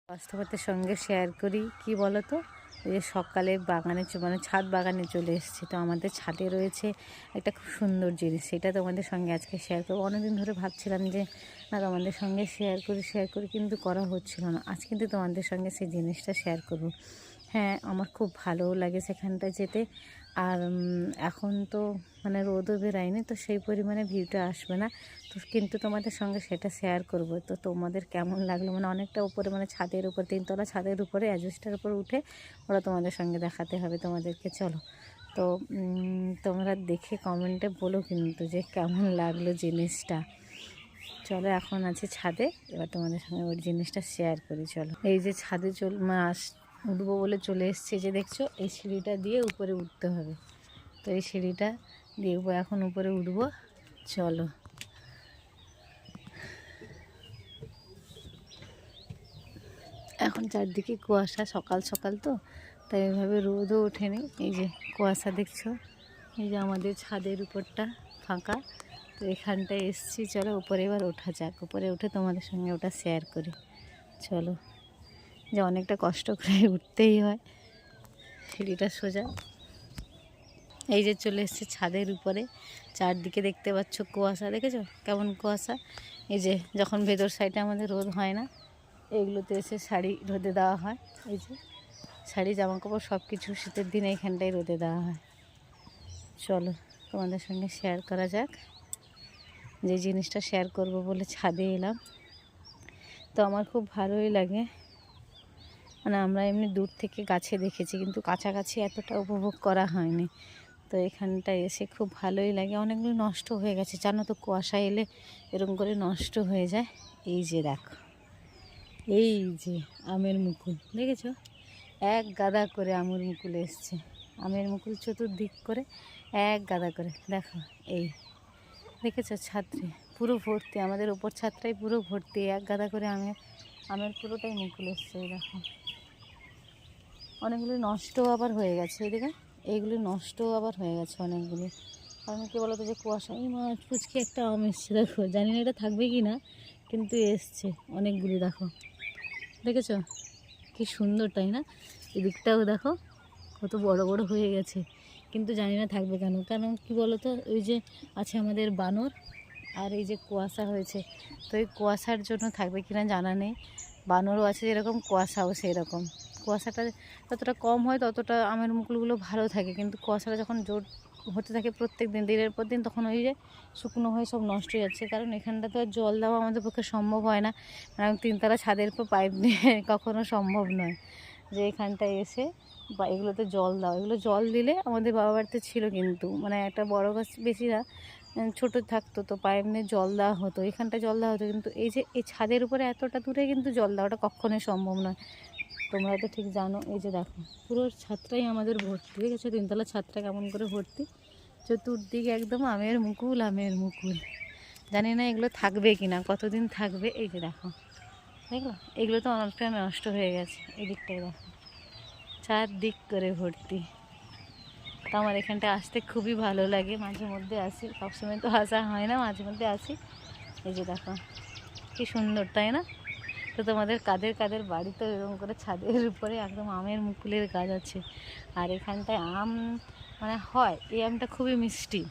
বাস্তবতার সঙ্গে শেয়ার করি কি বলো তো, এই যে সকালে বাগানে মানে ছাদ বাগানে চলে এসেছি। তো আমাদের ছাদে রয়েছে একটা খুব সুন্দর জিনিস, সেটা তোমাদের সঙ্গে আজকে শেয়ার করবো। অনেকদিন ধরে ভাবছিলাম যে না তোমাদের সঙ্গে শেয়ার করি কিন্তু করা হচ্ছিল না। আজ কিন্তু তোমাদের সঙ্গে সেই জিনিসটা শেয়ার করব। হ্যাঁ, আমার খুব ভালোও লাগে সেখানটা যেতে। আর এখন তো মানে রোদও বেরায়নি, তো সেই পরিমাণে ভিউটা আসবে না, তো কিন্তু তোমাদের সঙ্গে সেটা শেয়ার করব। তো তোমাদের কেমন লাগলো, মানে অনেকটা উপরে, মানে ছাদের উপর, 3তলা ছাদের উপরে অ্যাডজাস্টার উপর উঠে ওরা তোমাদের সঙ্গে দেখাতে হবে তোমাদেরকে। চলো, তো তোমরা দেখে কমেন্টে বলো কিন্তু যে কেমন লাগলো জিনিসটা। চলো, এখন আছে ছাদে, এবার তোমাদের সঙ্গে ওই জিনিসটা শেয়ার করি। চলো, এই যে ছাদে উঠবো বলে চলে এসছে, যে দেখছো এই সিঁড়িটা দিয়ে উপরে উঠতে হবে। তো এই সিঁড়িটা দিয়ে এখন উপরে উঠবো। চলো, এখন চারদিকে কুয়াশা, সকাল সকাল তো, তাই এভাবে রোদও ওঠেনি। এই যে কুয়াশা দেখছো, এই যে আমাদের ছাদের উপরটা ফাঁকা, তো এখানটায় এসছি। চলো উপরে এবার ওঠা যাক, উপরে উঠে তোমাদের সঙ্গে ওটা শেয়ার করি। চলো, যে অনেকটা কষ্ট করে উঠতেই হয় সিঁড়িটা সোজা। এই যে চলে এসেছে ছাদের উপরে, চারদিকে দেখতে পাচ্ছ কুয়াশা, দেখেছো কেমন কুয়াশা। এই যে যখন ভেতর সাইডে আমাদের রোদ হয় না, এইগুলোতে এসে শাড়ি রোদে দেওয়া হয়। এই যে শাড়ি জামাকাপড় সব কিছু শীতের দিনে এখানটায় রোদে দেওয়া হয়। চলো, তোমাদের সঙ্গে শেয়ার করা যাক। যে জিনিসটা শেয়ার করব বলে ছাদে এলাম, তো আমার খুব ভালোই লাগে। মানে আমরা এমনি দূর থেকে গাছে দেখেছি, কিন্তু কাছাকাছি এতটা উপভোগ করা হয়নি। তো এখানটায় এসে খুব ভালোই লাগে। অনেকগুলো নষ্ট হয়ে গেছে জানো তো, কুয়াশা এলে এরকম করে নষ্ট হয়ে যায়। এই যে দেখো, এই যে আমের মুকুল দেখেছো, এক গাদা করে আমের মুকুল এসছে। আমের মুকুল চতুর্দিক করে এক গাদা করে দেখো। এই দেখেছো ছাত্রে পুরো ভর্তি, আমাদের ওপর ছাদটাই পুরো ভর্তি, এক গাদা করে আমের পুরোটাই মুকুল এসছে। এই দেখো, অনেকগুলি নষ্ট আবার হয়ে গেছে, এদিকে এইগুলি নষ্টও আবার হয়ে গেছে অনেকগুলি। কারণ কী বলো তো, যে কুয়াশা, এই মাছ ফুচকি একটা আম এসছে দেখো, জানি না এটা থাকবে কি না, কিন্তু এসছে অনেকগুলি। দেখো দেখেছো কি সুন্দর, তাই না? এদিকটাও দেখো কত বড় বড় হয়ে গেছে, কিন্তু জানি না থাকবে কেন। কারণ কি বলো তো, ওই যে আছে আমাদের বানর, আর এই যে কুয়াশা হয়েছে, তো এই কুয়াশার জন্য থাকবে কিনা জানা নেই। বানরও আছে যেরকম, কুয়াশাও সেই রকম। কুয়াশাটা যতটা কম হয় ততটা আমের মুকুলগুলো ভালো থাকে, কিন্তু কুয়াশাটা যখন জোর হতে থাকে প্রত্যেক দিন, দিনের পর দিন, তখন ওই যে শুকনো হয়ে সব নষ্ট হয়ে যাচ্ছে। কারণ এখানটা তো আর জল দেওয়া আমাদের পক্ষে সম্ভব হয় না, মানে 3তলা ছাদের উপর পাইপ দিয়ে কখনো সম্ভব নয় যে এখানটায় এসে বা এগুলোতে জল দাও। এগুলো জল দিলে আমাদের বাবা বাড়িতে ছিল, কিন্তু মানে একটা বড় গাছ, বেশি না, ছোটো থাকতো, তো পাইপ নিয়ে জল দেওয়া হতো, এখানটায় জল দেওয়া হতো। কিন্তু এই যে এই ছাদের উপরে এতটা দূরে কিন্তু জল দেওয়াটা কখনোই সম্ভব নয়, তোমরা তো ঠিক জানো। এই যে দেখো পুরো ছাদটাই আমাদের ভর্তি, দেখেছো 3তলা ছাদটা কেমন করে ভর্তি, চতুর্দিকে একদম আমের মুকুল, আমের মুকুল। জানি না এগুলো থাকবে কি না, কতদিন থাকবে। এই যে দেখো, দেখলো এগুলো তো অনেকটা নষ্ট হয়ে গেছে। এই দিকটায় দেখো চারদিক করে ভর্তি। তো আমার এখানটা আসতে খুবই ভালো লাগে, মাঝে মধ্যে আসি, সবসময় তো আসা হয় না, মাঝে মধ্যে আসি। এই যে দেখো কি সুন্দর, তাই না? তো তোমাদের কাদের কাদের বাড়িতে এরকম করে ছাদের উপরে একদম আমের মুকুলের গাছ আছে, আর এখানটায় আম মানে হয়, এই আমটা খুবই মিষ্টি,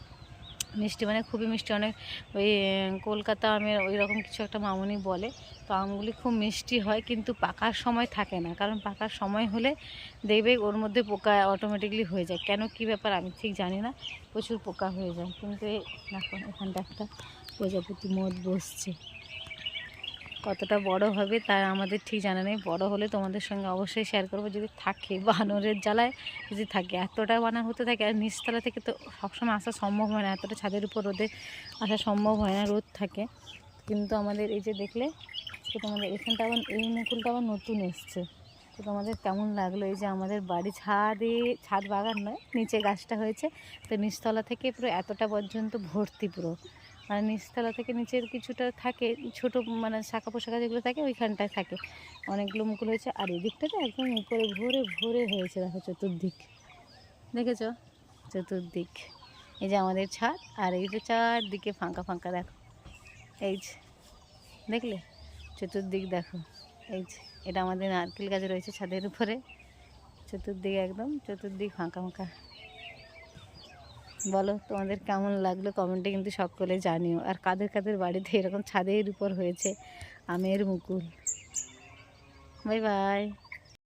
মিষ্টি মানে খুবই মিষ্টি। অনেক ওই কলকাতা আমের ওই রকম কিছু একটা মামুনি বলে, তো আমগুলি খুব মিষ্টি হয়, কিন্তু পাকার সময় থাকে না। কারণ পাকার সময় হলে দেখবে ওর মধ্যে পোকা অটোমেটিকলি হয়ে যায়, কেন কী ব্যাপার আমি ঠিক জানি না, প্রচুর পোকা হয়ে যায়। কিন্তু এই দেখো এখানটা একটা প্রজাপতি মদ বসছে, কতটা বড় হবে তার আমাদের ঠিক জানা নেই। বড় হলে তোমাদের সঙ্গে অবশ্যই শেয়ার করবো, যদি থাকে, বানরের জ্বালায় যদি থাকে, এতটা বানর হতে থাকে। আর নিচতলা থেকে তো সবসময় আসা সম্ভব হয় না, এতটা ছাদের উপর রোদে আসা সম্ভব হয় না, রোদ থাকে। কিন্তু আমাদের এই যে দেখলে, তো তোমাদের এখানটা আবার এই মুকুলটা আবার নতুন এসছে, তো তোমাদের কেমন লাগলো? এই যে আমাদের বাড়ি ছাদ বাগান নয়, নিচে গাছটা হয়েছে, তো নিচতলা থেকে পুরো এতটা পর্যন্ত ভর্তি পুরো, মানে নিচতলা থেকে নিচের কিছুটা থাকে ছোট, মানে শাখা পোশাখা যেগুলো থাকে ওইখানটায় থাকে অনেকগুলো মুকুল হয়েছে। আর এই দিকটাতে একদম উপরে ভরে ভরে হয়েছে, দেখো চতুর্দিক, দেখেছ চতুর্দিক। এই যে আমাদের ছাদ, আর এই যে চারদিকে ফাঁকা ফাঁকা, দেখো এই যে দেখলে চতুর্দিক দেখো এই যে এটা আমাদের নারকেল গাছ রয়েছে ছাদের উপরে, চতুর্দিকে একদম চতুর্দিক ফাঁকা ফাঁকা। বলো তোমাদের কেমন লাগলো কমেন্টে কিন্তু সকলে জানিও। আর কাদের কাদের বাড়িতে এরকম ছাদের উপর হয়েছে আমের মুকুল। Bye bye.